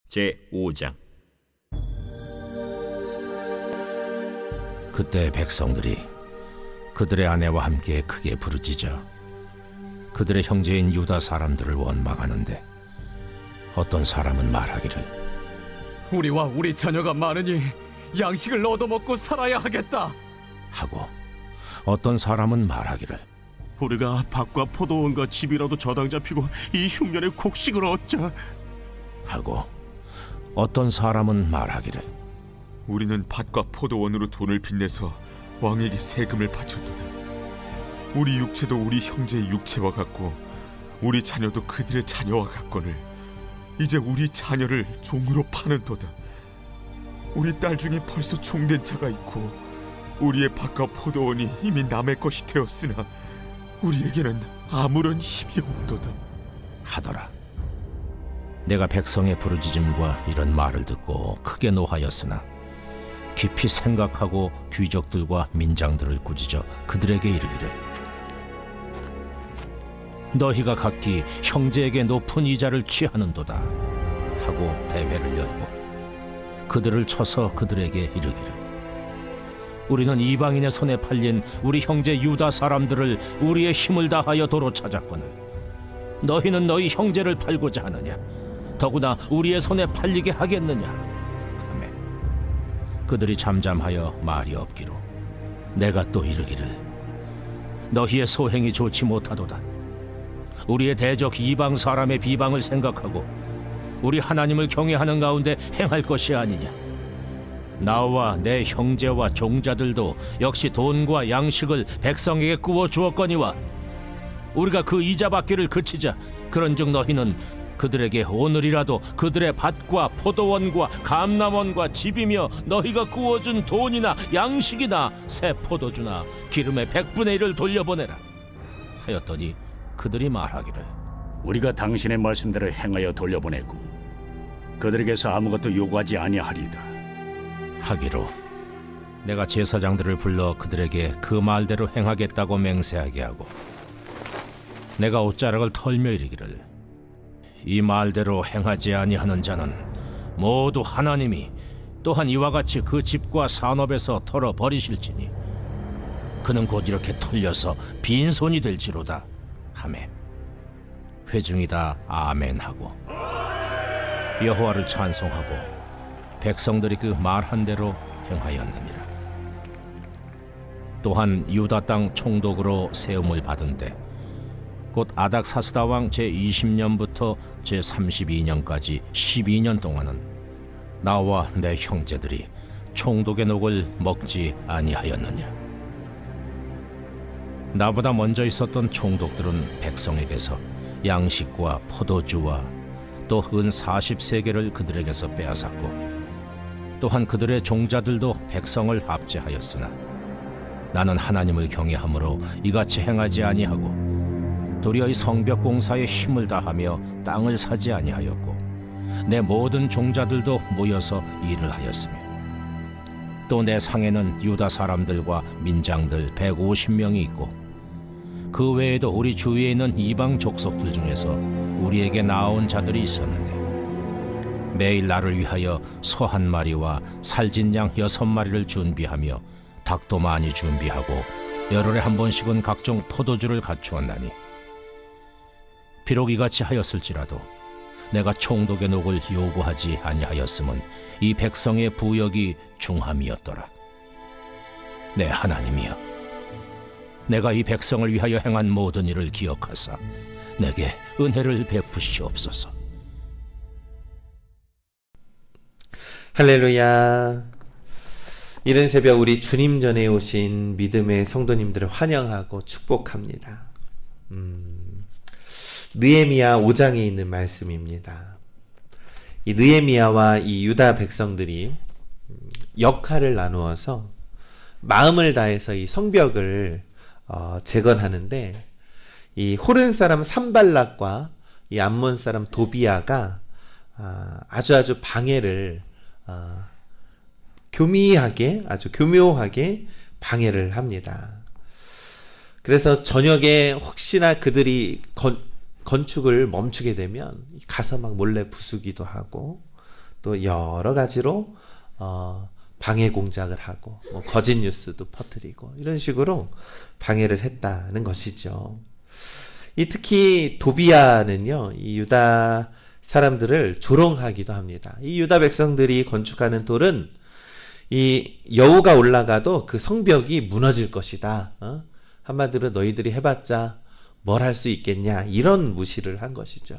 제5장. 그때 백성들이 그들의 아내와 함께 크게 부르짖어 그들의 형제인 유다 사람들을 원망하는데, 어떤 사람은 말하기를 우리와 우리 자녀가 많으니 양식을 얻어먹고 살아야 하겠다 하고, 어떤 사람은 말하기를 우리가 밭과 포도원과 집이라도 저당 잡히고 이 흉년에 곡식을 얻자 하고, 어떤 사람은 말하기를 우리는 밭과 포도원으로 돈을 빚내서 왕에게 세금을 바쳤도다. 우리 육체도 우리 형제의 육체와 같고 우리 자녀도 그들의 자녀와 같거늘 이제 우리 자녀를 종으로 파는도다. 우리 딸 중에 벌써 종된 자가 있고 우리의 밭과 포도원이 이미 남의 것이 되었으나 우리에게는 아무런 힘이 없도다 하더라. 내가 백성의 부르짖음과 이런 말을 듣고 크게 노하였으나 깊이 생각하고 귀족들과 민장들을 꾸짖어 그들에게 이르기를, 너희가 각기 형제에게 높은 이자를 취하는도다 하고 대회를 열고 그들을 쳐서 그들에게 이르기를, 우리는 이방인의 손에 팔린 우리 형제 유다 사람들을 우리의 힘을 다하여 도로 찾았거늘 너희는 너희 형제를 팔고자 하느냐? 더구나 우리의 손에 팔리게 하겠느냐 하매, 그들이 잠잠하여 말이 없기로 내가 또 이르기를, 너희의 소행이 좋지 못하도다. 우리의 대적 이방 사람의 비방을 생각하고 우리 하나님을 경외하는 가운데 행할 것이 아니냐. 나와 내 형제와 종자들도 역시 돈과 양식을 백성에게 구워 주었거니와 우리가 그 이자 받기를 그치자. 그런즉 너희는 그들에게 오늘이라도 그들의 밭과 포도원과 감람원과 집이며 너희가 구워준 돈이나 양식이나 새 포도주나 기름의 100분의 1을 돌려보내라 하였더니 그들이 말하기를, 우리가 당신의 말씀대로 행하여 돌려보내고 그들에게서 아무것도 요구하지 아니하리이다 하기로 내가 제사장들을 불러 그들에게 그 말대로 행하겠다고 맹세하게 하고, 내가 옷자락을 털며 이르기를, 이 말대로 행하지 아니하는 자는 모두 하나님이 또한 이와 같이 그 집과 산업에서 털어 버리실지니 그는 곧 이렇게 털려서 빈손이 될지로다 하매, 회중이 다 아멘하고 여호와를 찬송하고 백성들이 그 말한 대로 행하였느니라. 또한 유다 땅 총독으로 세움을 받은데 곧 아닥사스다 왕 제20년부터 제32년까지 12년 동안은 나와 내 형제들이 총독의 녹을 먹지 아니하였느니라. 나보다 먼저 있었던 총독들은 백성에게서 양식과 포도주와 또 은 40세겔을 그들에게서 빼앗았고, 또한 그들의 종자들도 백성을 압제하였으나 나는 하나님을 경외함으로 이같이 행하지 아니하고 도리어 이 성벽 공사에 힘을 다하며 땅을 사지 아니하였고, 내 모든 종자들도 모여서 일을 하였으며, 또 내 상에는 유다 사람들과 민장들 150명이 있고 그 외에도 우리 주위에 있는 이방 족속들 중에서 우리에게 나온 자들이 있었는데, 매일 나를 위하여 소 1마리와 살진 양 6마리를 준비하며 닭도 많이 준비하고 열흘에 한 번씩은 각종 포도주를 갖추었나니, 비록 이같이 하였을지라도 내가 총독의 녹을 요구하지 아니하였음은 이 백성의 부역이 중함이었더라. 내 하나님이여, 내가 이 백성을 위하여 행한 모든 일을 기억하사 내게 은혜를 베푸시옵소서. 할렐루야. 이른 새벽 우리 주님 전에 오신 믿음의 성도님들을 환영하고 축복합니다. 느헤미야 5장에 있는 말씀입니다. 이 느헤미야와 이 유다 백성들이 역할을 나누어서 마음을 다해서 이 성벽을 재건하는데, 이 호른 사람 산발락과 이 암몬 사람 도비야가 아주 방해를 아주 교묘하게 방해를 합니다. 그래서 저녁에 혹시나 그들이 건축을 멈추게 되면 가서 막 몰래 부수기도 하고, 또 여러 가지로 방해 공작을 하고 뭐 거짓 뉴스도 퍼뜨리고 이런 식으로 방해를 했다는 것이죠. 특히 도비아는요, 이 유다 사람들을 조롱하기도 합니다. 이 유다 백성들이 건축하는 돌은 이 여우가 올라가도 그 성벽이 무너질 것이다. 한마디로 너희들이 해봤자 뭘 할 수 있겠냐, 이런 무시를 한 것이죠.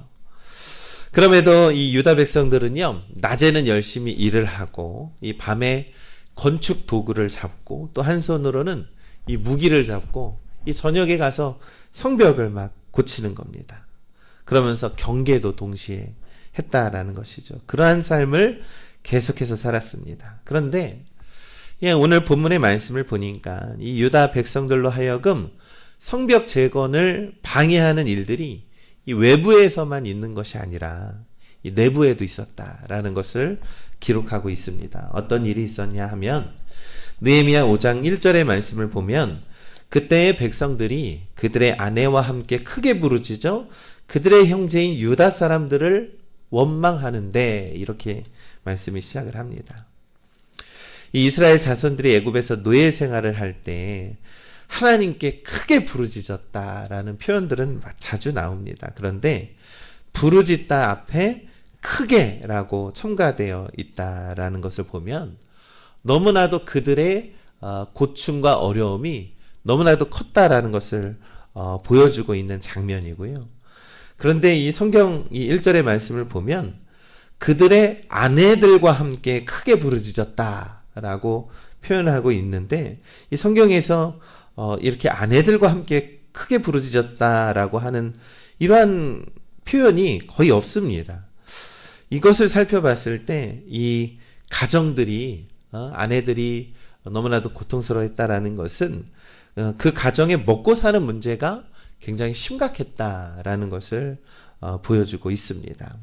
그럼에도 이 유다 백성들은요, 낮에는 열심히 일을 하고 이 밤에 건축 도구를 잡고 또 한 손으로는 이 무기를 잡고 이 저녁에 가서 성벽을 막 고치는 겁니다. 그러면서 경계도 동시에 했다라는 것이죠. 그러한 삶을 계속해서 살았습니다. 그런데 오늘 본문의 말씀을 보니까 이 유다 백성들로 하여금 성벽 재건을 방해하는 일들이 이 외부에서만 있는 것이 아니라 이 내부에도 있었다라는 것을 기록하고 있습니다. 어떤 일이 있었냐 하면 느헤미야 5장 1절의 말씀을 보면 그때의 백성들이 그들의 아내와 함께 크게 부르짖어 그들의 형제인 유다 사람들을 원망하는데, 이렇게 말씀이 시작을 합니다. 이 이스라엘 자손들이 애굽에서 노예 생활을 할 때 하나님께 크게 부르짖었다라는 표현들은 자주 나옵니다. 그런데 부르짖다 앞에 크게라고 첨가되어 있다라는 것을 보면 너무나도 그들의 고충과 어려움이 너무나도 컸다라는 것을 보여주고 있는 장면이고요. 그런데 이 성경 이 1절의 말씀을 보면 그들의 아내들과 함께 크게 부르짖었다라고 표현하고 있는데, 이 성경에서 이렇게 아내들과 함께 크게 부르짖었다라고 하는 이러한 표현이 거의 없습니다. 이것을 살펴봤을 때 이 가정들이 아내들이 너무나도 고통스러워했다라는 것은 그 가정의 먹고 사는 문제가 굉장히 심각했다라는 것을 보여주고 있습니다.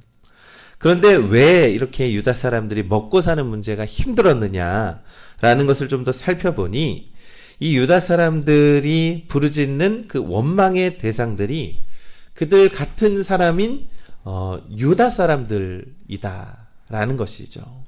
그런데 왜 이렇게 유다 사람들이 먹고 사는 문제가 힘들었느냐라는 것을 좀 더 살펴보니 이 유다 사람들이 부르짖는 그 원망의 대상들이 그들 같은 사람인 유다 사람들이다라는 것이죠.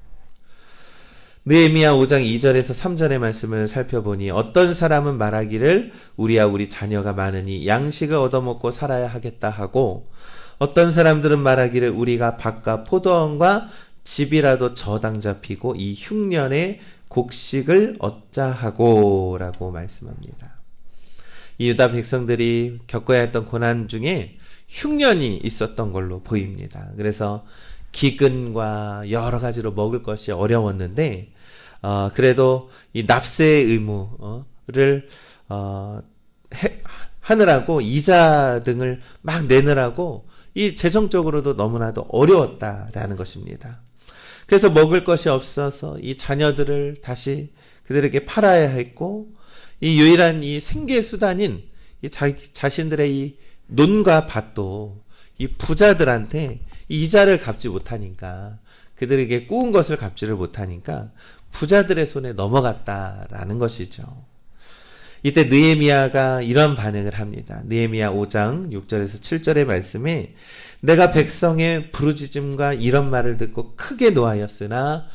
느헤미야 5장 2절에서 3절의 말씀을 살펴보니 어떤 사람은 말하기를 우리야 우리 자녀가 많으니 양식을 얻어먹고 살아야 하겠다 하고, 어떤 사람들은 말하기를 우리가 밭과 포도원과 집이라도 저당 잡히고 이 흉년에 곡식을 얻자 하고 라고 말씀합니다. 이 유다 백성들이 겪어야 했던 고난 중에 흉년이 있었던 걸로 보입니다. 그래서 기근과 여러 가지로 먹을 것이 어려웠는데 그래도 이 납세 의무를 하느라고 이자 등을 막 내느라고 이 재정적으로도 너무나도 어려웠다라는 것입니다. 그래서 먹을 것이 없어서 이 자녀들을 다시 그들에게 팔아야 했고, 이 유일한 이 생계 수단인 이 자신들의 이 논과 밭도 이 부자들한테 이자를 갚지 못하니까, 그들에게 꾸은 것을 갚지를 못하니까 부자들의 손에 넘어갔다라는 것이죠. 이때 느헤미야가 이런 반응을 합니다. 느헤미야 5장 6절에서 7절의 말씀에 내가 백성의 부르짖음과 이런 말을 듣고 크게 노하였으나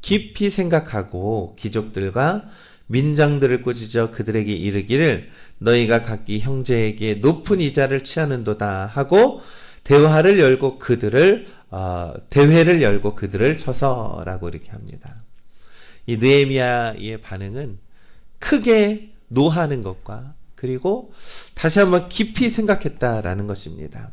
깊이 생각하고 귀족들과 민장들을 꾸짖어 그들에게 이르기를 너희가 각기 형제에게 높은 이자를 취하는도다 하고 대회를 열고 그들을 쳐서라고 이렇게 합니다. 이 느헤미야의 반응은 크게 노하는 것과 그리고 다시 한번 깊이 생각했다라는 것입니다.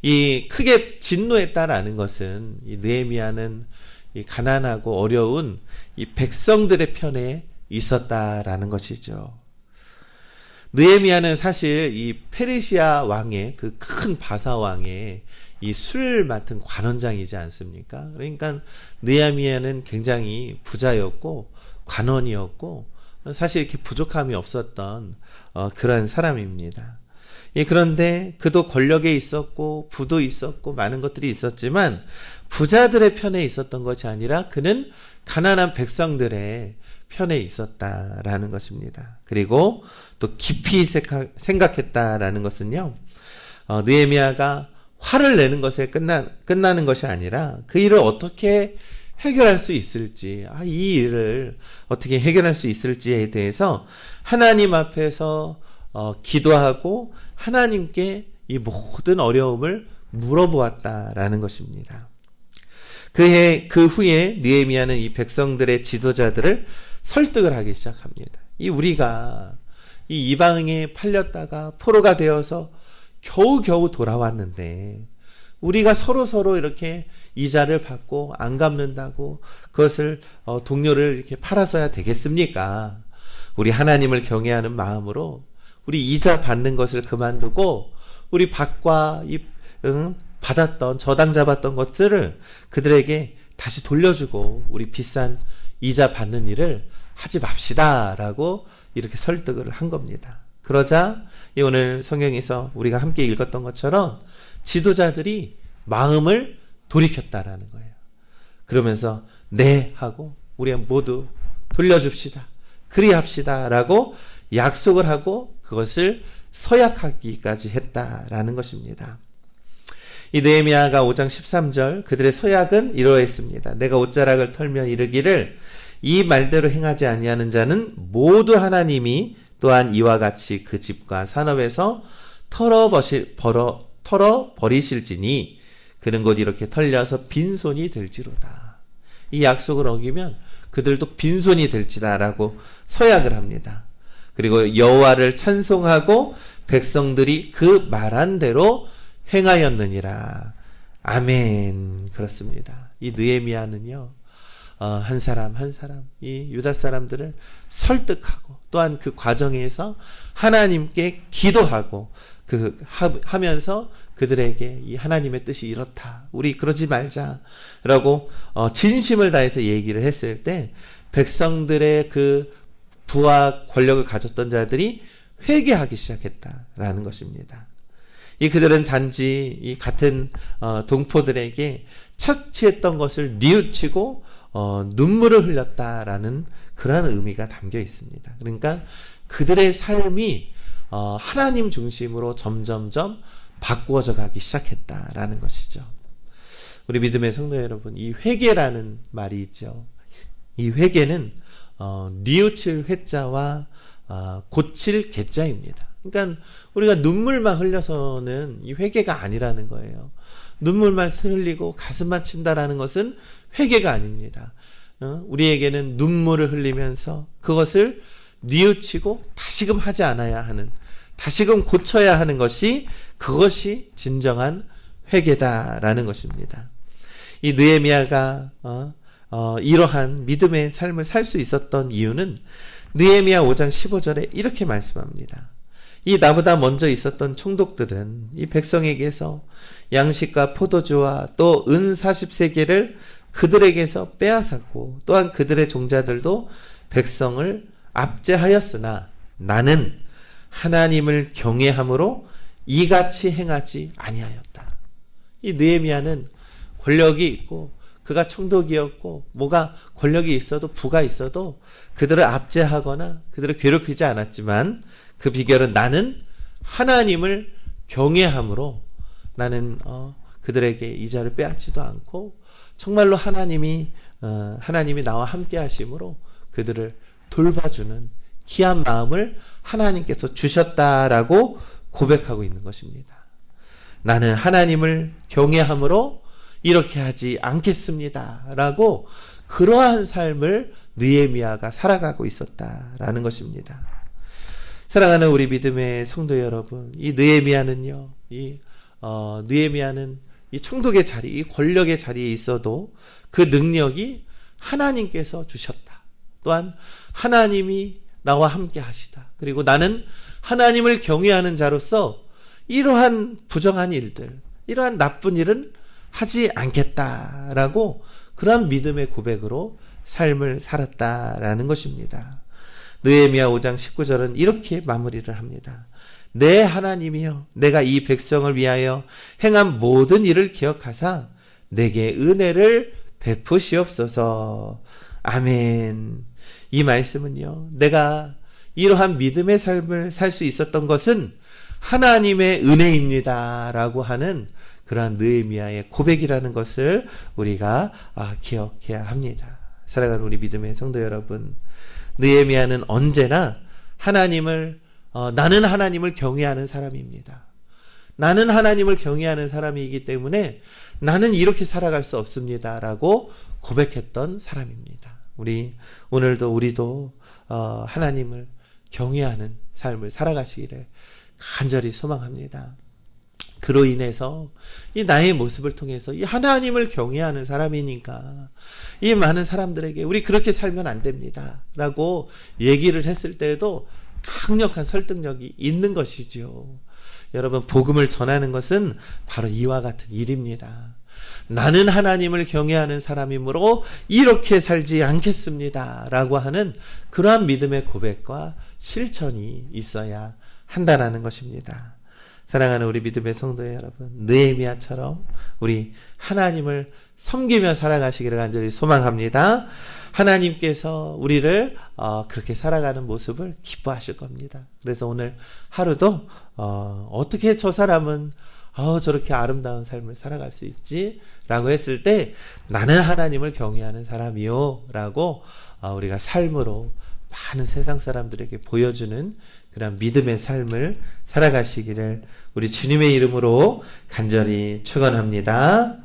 이 크게 진노했다라는 것은 이 느헤미야는 이 가난하고 어려운 이 백성들의 편에 있었다라는 것이죠. 느헤미야는 사실 이 페르시아 왕의 그 큰 바사 왕의 이 술 맡은 관원장이지 않습니까? 그러니까 느헤미야는 굉장히 부자였고 관원이었고 사실 이렇게 부족함이 없었던 그런 사람입니다. 예, 그런데 그도 권력에 있었고 부도 있었고 많은 것들이 있었지만 부자들의 편에 있었던 것이 아니라 그는 가난한 백성들의 편에 있었다라는 것입니다. 그리고 또 깊이 생각했다라는 것은요, 느헤미야가 화를 내는 것에 끝나는 것이 아니라 그 일을 어떻게 해결할 수 있을지, 이 일을 어떻게 해결할 수 있을지에 대해서 하나님 앞에서 기도하고 하나님께 이 모든 어려움을 물어보았다라는 것입니다. 그 후에 느헤미야는 이 백성들의 지도자들을 설득을 하기 시작합니다. 우리가 이 이방에 팔렸다가 포로가 되어서 겨우겨우 돌아왔는데 우리가 서로 이렇게 이자를 받고 안 갚는다고 그것을 동료를 이렇게 팔아서야 되겠습니까? 우리 하나님을 경외하는 마음으로 우리 이자 받는 것을 그만두고 우리 밭과 받았던 저당 잡았던 것들을 그들에게 다시 돌려주고 우리 비싼 이자 받는 일을 하지 맙시다라고 이렇게 설득을 한 겁니다. 그러자 오늘 성경에서 우리가 함께 읽었던 것처럼 지도자들이 마음을 돌이켰다라는 거예요. 그러면서 네 하고 우리 모두 돌려줍시다. 그리합시다라고 약속을 하고 그것을 서약하기까지 했다라는 것입니다. 이 느헤미야가 5장 13절 그들의 서약은 이러했습니다. 내가 옷자락을 털며 이르기를 이 말대로 행하지 아니하는 자는 모두 하나님이 또한 이와 같이 그 집과 산업에서 털어버리실지니 그는 곧 이렇게 털려서 빈손이 될지로다. 이 약속을 어기면 그들도 빈손이 될지다라고 서약을 합니다. 그리고 여호와를 찬송하고 백성들이 그 말한 대로 행하였느니라. 아멘. 그렇습니다. 이 느헤미야는요, 한 사람 한 사람 이 유다 사람들을 설득하고 또한 그 과정에서 하나님께 기도하고 하면서 그들에게 이 하나님의 뜻이 이렇다. 우리 그러지 말자라고 진심을 다해서 얘기를 했을 때 백성들의 그 부와 권력을 가졌던 자들이 회개하기 시작했다라는 것입니다. 그들은 단지 이 같은 동포들에게 처치했던 것을 뉘우치고 눈물을 흘렸다라는 그러한 의미가 담겨 있습니다. 그러니까 그들의 삶이 하나님 중심으로 점점점 바꾸어져 가기 시작했다라는 것이죠. 우리 믿음의 성도 여러분, 이 회개라는 말이 있죠. 이 회개는 뉘우칠 회자와 고칠 개자입니다. 그러니까 우리가 눈물만 흘려서는 이 회개가 아니라는 거예요. 눈물만 흘리고 가슴만 친다라는 것은 회개가 아닙니다. 우리에게는 눈물을 흘리면서 그것을 뉘우치고 다시금 하지 않아야 하는, 다시금 고쳐야 하는 것이 그것이 진정한 회개다라는 것입니다. 이 느헤미야가 이러한 믿음의 삶을 살 수 있었던 이유는 느헤미야 5장 15절에 이렇게 말씀합니다. 이 나보다 먼저 있었던 총독들은 이 백성에게서 양식과 포도주와 또 은 40세겔을 그들에게서 빼앗았고 또한 그들의 종자들도 백성을 압제하였으나 나는 하나님을 경외함으로 이같이 행하지 아니하였다. 이 느헤미야는 권력이 있고 그가 총독이었고 뭐가 권력이 있어도 부가 있어도 그들을 압제하거나 그들을 괴롭히지 않았지만 그 비결은 나는 하나님을 경외함으로 나는 그들에게 이자를 빼앗지도 않고 정말로 하나님이 나와 함께 하심으로 그들을 돌봐주는 귀한 마음을 하나님께서 주셨다라고 고백하고 있는 것입니다. 나는 하나님을 경외함으로 이렇게 하지 않겠습니다 라고 그러한 삶을 느헤미야가 살아가고 있었다라는 것입니다. 사랑하는 우리 믿음의 성도 여러분, 이 느헤미야는요, 느헤미야는 이 총독의 자리, 이 권력의 자리에 있어도 그 능력이 하나님께서 주셨다. 또한 하나님이 나와 함께 하시다. 그리고 나는 하나님을 경외하는 자로서 이러한 부정한 일들, 이러한 나쁜 일은 하지 않겠다라고 그러한 믿음의 고백으로 삶을 살았다라는 것입니다. 느헤미야 5장 19절은 이렇게 마무리를 합니다. 내 하나님이여, 내가 이 백성을 위하여 행한 모든 일을 기억하사 내게 은혜를 베푸시옵소서. 아멘. 이 말씀은요, 내가 이러한 믿음의 삶을 살 수 있었던 것은 하나님의 은혜입니다 라고 하는 그러한 느헤미야의 고백이라는 것을 우리가 기억해야 합니다. 사랑하는 우리 믿음의 성도 여러분, 느헤미야는 언제나 나는 하나님을 경외하는 사람입니다. 나는 하나님을 경외하는 사람이기 때문에 나는 이렇게 살아갈 수 없습니다 라고 고백했던 사람입니다. 우리도 하나님을 경외하는 삶을 살아가시기를 간절히 소망합니다. 그로 인해서 이 나의 모습을 통해서 이 하나님을 경외하는 사람이니까 이 많은 사람들에게 우리 그렇게 살면 안 됩니다 라고 얘기를 했을 때에도 강력한 설득력이 있는 것이지요. 여러분, 복음을 전하는 것은 바로 이와 같은 일입니다. 나는 하나님을 경외하는 사람이므로 이렇게 살지 않겠습니다 라고 하는 그러한 믿음의 고백과 실천이 있어야 한다라는 것입니다. 사랑하는 우리 믿음의 성도 여러분, 느헤미야처럼 우리 하나님을 섬기며 살아가시기를 간절히 소망합니다. 하나님께서 우리를 그렇게 살아가는 모습을 기뻐하실 겁니다. 그래서 오늘 하루도 어떻게 저 사람은 저렇게 아름다운 삶을 살아갈 수 있지? 라고 했을 때 나는 하나님을 경외하는 사람이요 라고 우리가 삶으로 많은 세상 사람들에게 보여주는 그런 믿음의 삶을 살아가시기를 우리 주님의 이름으로 간절히 축원합니다.